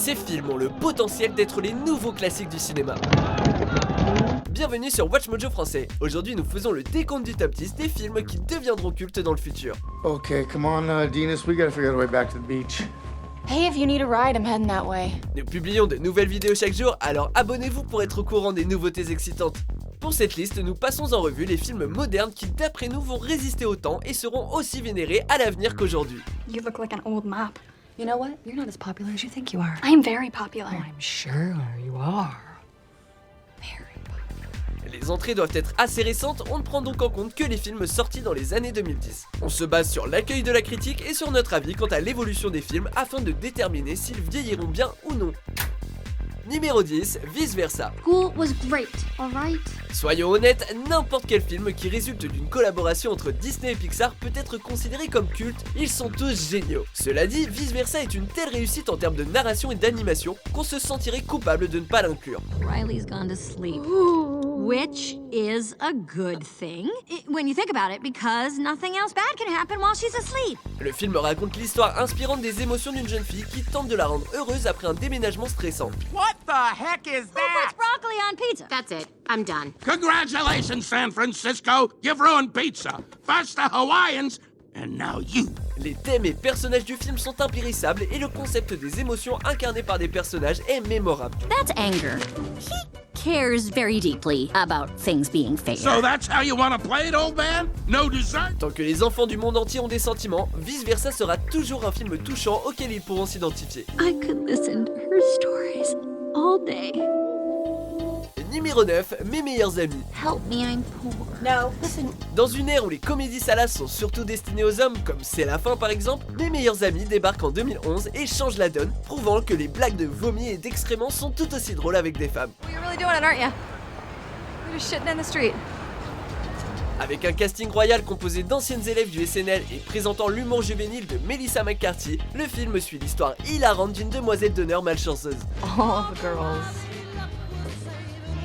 Ces films ont le potentiel d'être les nouveaux classiques du cinéma. Bienvenue sur Watch Mojo français. Aujourd'hui, nous faisons le décompte du top 10 des films qui deviendront cultes dans le futur. Okay, come on, Dinas, we gotta figure out a way back to the beach. Hey, if you need a ride, I'm heading that way. Nous publions de nouvelles vidéos chaque jour, alors abonnez-vous pour être au courant des nouveautés excitantes. Pour cette liste, nous passons en revue les films modernes qui, d'après nous, vont résister au temps et seront aussi vénérés à l'avenir qu'aujourd'hui. You look like an old map. You know what? You're not as popular as you think you are. I'm very popular. I'm sure you are. Les entrées doivent être assez récentes, on ne prend donc en compte que les films sortis dans les années 2010. On se base sur l'accueil de la critique et sur notre avis quant à l'évolution des films afin de déterminer s'ils vieilliront bien ou non. Numéro 10, Vice Versa. School was great, alright? Soyons honnêtes, n'importe quel film qui résulte d'une collaboration entre Disney et Pixar peut être considéré comme culte, ils sont tous géniaux. Cela dit, Vice Versa est une telle réussite en termes de narration et d'animation qu'on se sentirait coupable de ne pas l'inclure. Riley's gone to sleep, which is a good thing when you think about it, because nothing else bad can happen while she's asleep. Le film raconte l'histoire inspirante des émotions d'une jeune fille qui tente de la rendre heureuse après un déménagement stressant. What the heck is Who that? puts broccoli on pizza? That's it. I'm done. Congratulations, San Francisco. You've ruined pizza. First the Hawaiians, and now you. Les thèmes et personnages du film sont impérissables et le concept des émotions incarnées par des personnages est mémorable. That's anger. He cares very deeply about things being fair. So that's how you want to play it, old man? No dessert? Tant que les enfants du monde entier ont des sentiments, Vice Versa sera toujours un film touchant auquel ils pourront s'identifier. I could listen to her stories all day. Numéro 9, Mes meilleurs amis. Help me, I'm poor. No, listen. Dans une ère où les comédies salaces sont surtout destinées aux hommes, comme C'est la fin par exemple, Mes meilleurs amis débarquent en 2011 et changent la donne, prouvant que les blagues de vomi et d'excréments sont tout aussi drôles avec des femmes. Well, you're really doing it, aren't you? You're just shitting in the street. Avec un casting royal composé d'anciennes élèves du SNL et présentant l'humour juvénile de Melissa McCarthy, le film suit l'histoire hilarante d'une demoiselle d'honneur malchanceuse. All the girls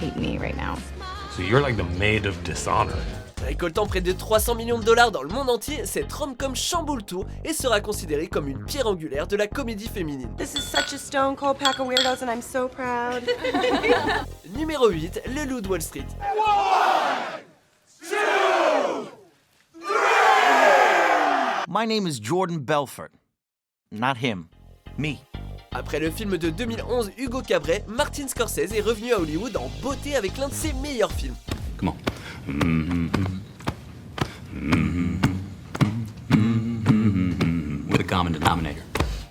hate me right now. So you're like the maid of dishonor. Récoltant près de 300 millions de dollars dans le monde entier, cette rom-com chamboule tout et sera considérée comme une pierre angulaire de la comédie féminine. This is such a stone cold pack of weirdos and I'm so proud. Numéro 8, Le Loup de Wall Street. My name is Jordan Belfort. Not him. Me. Après le film de 2011 Hugo Cabret, Martin Scorsese est revenu à Hollywood en beauté avec l'un de ses meilleurs films. Come on. With a common denominator.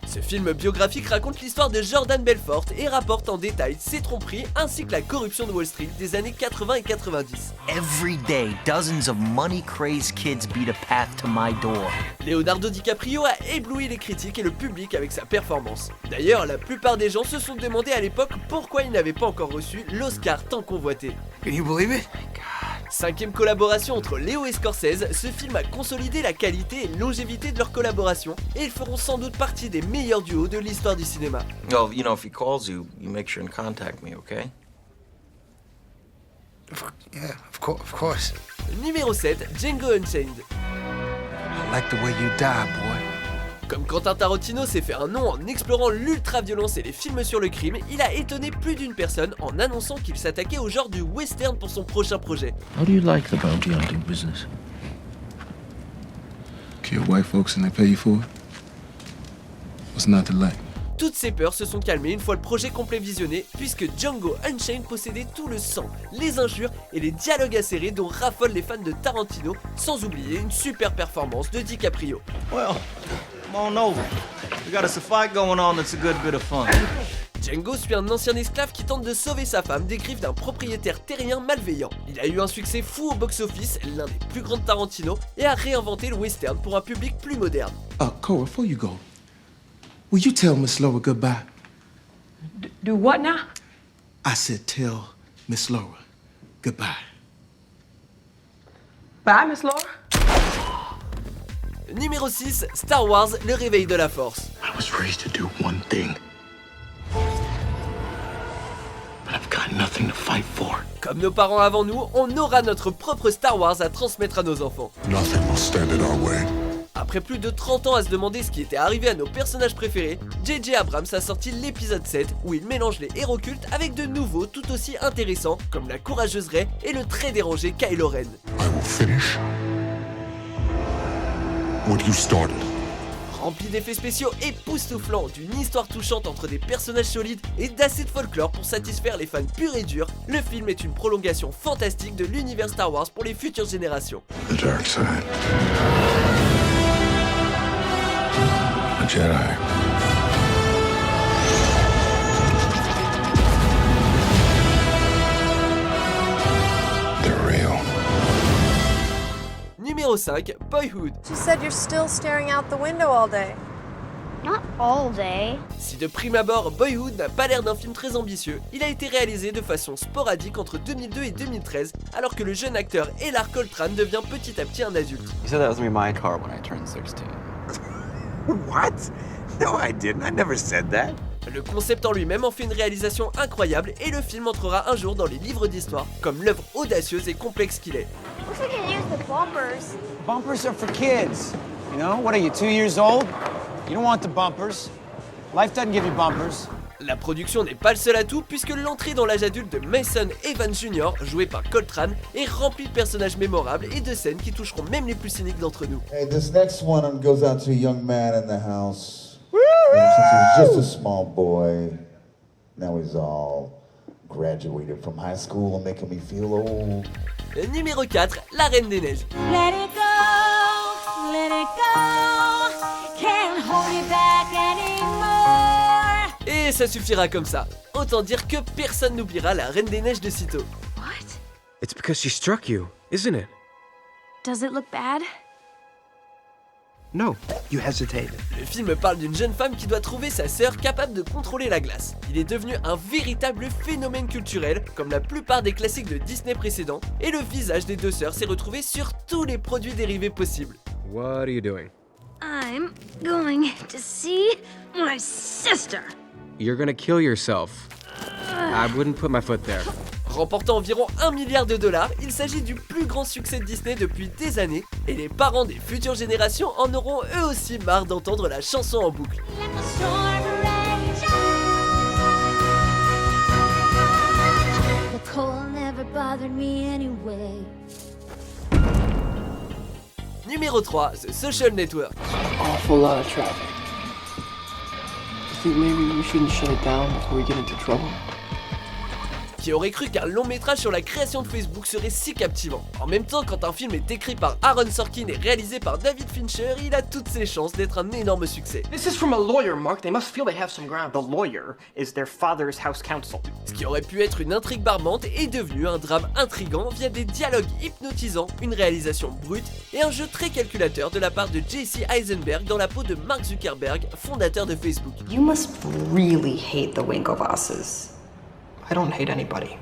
Ce film biographique raconte l'histoire de Jordan Belfort et rapporte en détail ses tromperies ainsi que la corruption de Wall Street des années 80 et 90. Every day, dozens of money-crazed kids beat a path to my door. Leonardo DiCaprio a ébloui les critiques et le public avec sa performance. D'ailleurs, la plupart des gens se sont demandé à l'époque pourquoi il n'avait pas encore reçu l'Oscar tant convoité. Can you believe it? Cinquième collaboration entre Léo et Scorsese, ce film a consolidé la qualité et longévité de leur collaboration et ils feront sans doute partie des meilleurs duos de l'histoire du cinéma. Well, you know, if he calls you, you make sure and contact me, okay? Yeah, of course. Numéro 7, Django Unchained. I like the way you die, boy. Comme Quentin Tarantino s'est fait un nom en explorant l'ultra-violence et les films sur le crime, il a étonné plus d'une personne en annonçant qu'il s'attaquait au genre du western pour son prochain projet. How do you like the bounty hunting business? Kill white folks and they pay you for it? What's not to like? Toutes ces peurs se sont calmées une fois le projet complet visionné, puisque Django Unchained possédait tout le sang, les injures et les dialogues acérés dont raffolent les fans de Tarantino, sans oublier une super performance de DiCaprio. Well, come on over. We got us a fight going on that's a good bit of fun. Django suit un ancien esclave qui tente de sauver sa femme des griffes d'un propriétaire terrien malveillant. Il a eu un succès fou au box-office, l'un des plus grands de Tarantino, et a réinventé le western pour un public plus moderne. Cole, before you go, will you tell Miss Laura goodbye? Do what now? I said tell Miss Laura goodbye. Bye, Miss Laura. Numéro 6, Star Wars, le réveil de la force. I was raised to do one thing. But I've got nothing to fight for. Comme nos parents avant nous, on aura notre propre Star Wars à transmettre à nos enfants. Nothing will stand in our way. Après plus de 30 ans à se demander ce qui était arrivé à nos personnages préférés, J.J. Abrams a sorti l'épisode 7 où il mélange les héros cultes avec de nouveaux tout aussi intéressants comme la courageuse Rey et le très dérangé Kylo Ren. I will finish what you started. Rempli d'effets spéciaux époustouflants, d'une histoire touchante entre des personnages solides et d'assez de folklore pour satisfaire les fans purs et durs, le film est une prolongation fantastique de l'univers Star Wars pour les futures générations. The dark side. A Jedi. They're real. Numéro 5, Boyhood. She said you're still staring out the window all day. Not all day. Si de prime abord, Boyhood n'a pas l'air d'un film très ambitieux, il a été réalisé de façon sporadique entre 2002 et 2013, alors que le jeune acteur Ellar Coltrane devient petit à petit un adulte. You said that was gonna be my car when I turned 16. What? No, I didn't. I never said that. Le concept en lui-même en fait une réalisation incroyable et le film entrera un jour dans les livres d'histoire, comme l'œuvre audacieuse et complexe qu'il est. Looks like you used the bumpers. Bumpers are for kids. You know, what are you, 2 years old? You don't want the bumpers. Life doesn't give you bumpers. La production n'est pas le seul atout puisque l'entrée dans l'âge adulte de Mason Evans Jr., joué par Coltrane, est remplie de personnages mémorables et de scènes qui toucheront même les plus cyniques d'entre nous. Hey, this next one goes out to a young man in the house. Since he was just a small boy, now he's all graduated from high school and making me feel old. Numéro 4, La Reine des Neiges. Let it go, can't hold it back anymore. Et ça suffira comme ça. Autant dire que personne n'oubliera La Reine des Neiges de sitôt. What? It's because she struck you, isn't it? Does it look bad? No, you hesitated. Le film parle d'une jeune femme qui doit trouver sa sœur capable de contrôler la glace. Il est devenu un véritable phénomène culturel, comme la plupart des classiques de Disney précédents, et le visage des deux sœurs s'est retrouvé sur tous les produits dérivés possibles. What are you doing? I'm going to see my sister. You're gonna kill yourself. I wouldn't put my foot there. Remportant environ 1 milliard de dollars, il s'agit du plus grand succès de Disney depuis des années, et les parents des futures générations en auront eux aussi marre d'entendre la chanson en boucle. The cold never bothered me anyway. Numéro 3, The Social Network. Awful lot of traffic. You think maybe we shouldn't shut it down before we get into trouble? Qui aurait cru qu'un long métrage sur la création de Facebook serait si captivant. En même temps, quand un film est écrit par Aaron Sorkin et réalisé par David Fincher, il a toutes ses chances d'être un énorme succès. This is from a lawyer, Mark. They must feel they have some ground. The lawyer is their father's house counsel. Ce qui aurait pu être une intrigue barbante est devenu un drame intrigant via des dialogues hypnotisants, une réalisation brute et un jeu très calculateur de la part de Jesse Eisenberg dans la peau de Mark Zuckerberg, fondateur de Facebook. You must really hate the Winklevosses. I don't hate anybody.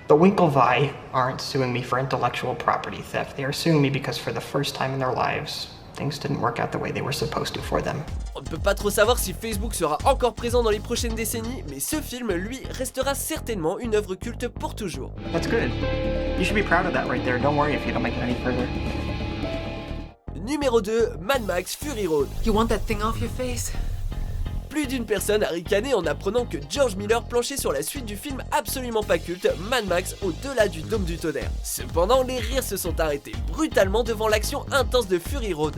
The Winklevi aren't suing me for intellectual property theft. They are suing me because for the first time in their lives, things didn't work out the way they were supposed to for them. On ne peut pas trop savoir si Facebook sera encore présent dans les prochaines décennies, mais ce film, lui, restera certainement une œuvre culte pour toujours. That's good. You should be proud of that right there. Don't worry if you don't make it any further. Numéro 2, Mad Max Fury Road. You want that thing off your face? Plus d'une personne a ricané en apprenant que George Miller planchait sur la suite du film absolument pas culte Mad Max au-delà du dôme du tonnerre. Cependant, les rires se sont arrêtés brutalement devant l'action intense de Fury Road.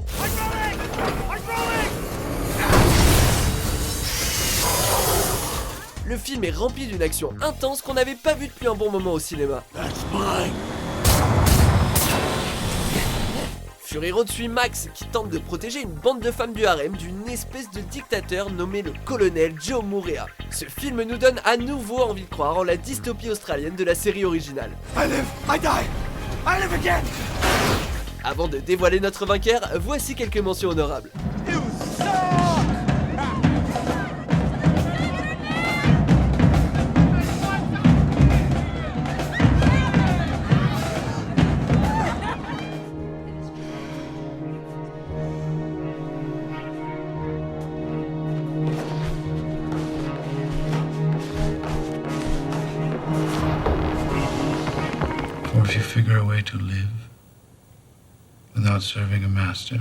Le film est rempli d'une action intense qu'on n'avait pas vue depuis un bon moment au cinéma. Fury Road suit Max qui tente de protéger une bande de femmes du harem d'une espèce de dictateur nommé le colonel Joe Murray. Ce film nous donne à nouveau envie de croire en la dystopie australienne de la série originale. I live, I die, I live again. Avant de dévoiler notre vainqueur, voici quelques mentions honorables. Or if you figure a way to live without about serving a master,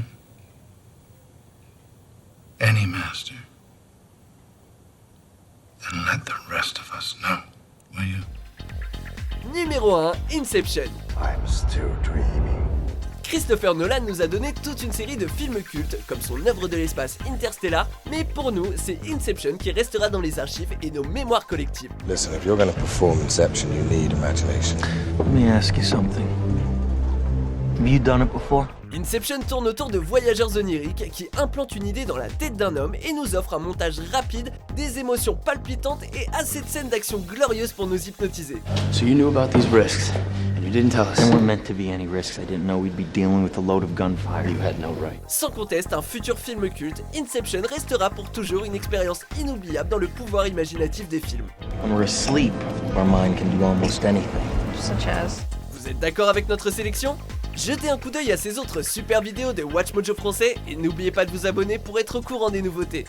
any master, then let the rest of us know, will you? Numéro 1, Inception. I'm still dreaming. Christopher Nolan nous a donné toute une série de films cultes, comme son œuvre de l'espace Interstellar, mais pour nous, c'est Inception qui restera dans les archives et nos mémoires collectives. Listen, if you're gonna perform Inception, you need imagination. Let me ask you something. Have you done it before? Inception tourne autour de voyageurs oniriques qui implantent une idée dans la tête d'un homme et nous offre un montage rapide, des émotions palpitantes et assez de scènes d'action glorieuses pour nous hypnotiser. So you knew about these risks, and you didn't tell us. There weren't meant to be any risks. I didn't know we'd be dealing with a load of gunfire. You had no right. Sans conteste, un futur film culte, Inception restera pour toujours une expérience inoubliable dans le pouvoir imaginatif des films. When we're asleep, our mind can do almost anything. Such as. Vous êtes d'accord avec notre sélection ? Jetez un coup d'œil à ces autres super vidéos de WatchMojo français et n'oubliez pas de vous abonner pour être au courant des nouveautés.